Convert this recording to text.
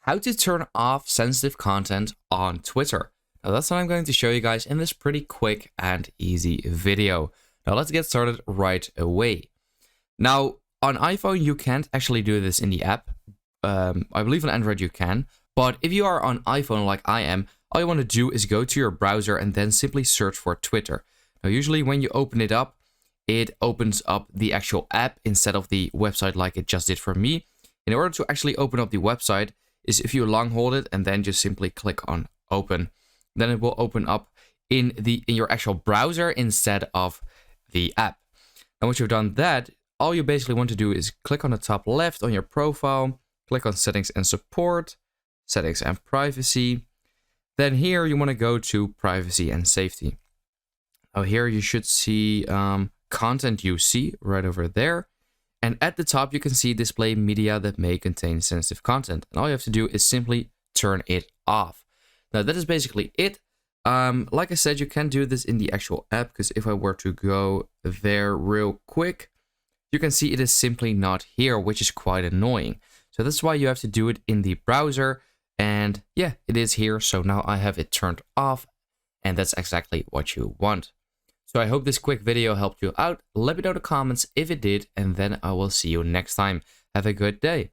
how to turn off sensitive content on Twitter. Now that's what I'm going to show you guys in this pretty quick and easy video. Now let's get started right away. Now on iPhone you can't actually do this in the app. I believe on Android you can, but if you are on iPhone like I am, all you want to do is go to your browser and then simply search for Twitter. Now usually when you open it up, it opens up the actual app instead of the website like it just did for me. In order to actually open up the website is if you long hold it and then just simply click on open. Then it will open up in your actual browser instead of the app. And once you've done that, all you basically want to do is click on the top left on your profile, click on settings and support, settings and privacy. Then here you want to go to privacy and safety. Now here you should see content you see right over there. And at the top you can see display media that may contain sensitive content. And all you have to do is simply turn it off. Now that is basically it. Like I said, you can do this in the actual app, because if I were to go there real quick, you can see it is simply not here, which is quite annoying. So that's why you have to do it in the browser. And yeah, it is here. So now I have it turned off, and that's exactly what you want. So I hope this quick video helped you out. Let me know in the comments if it did, and then I will see you next time. Have a good day.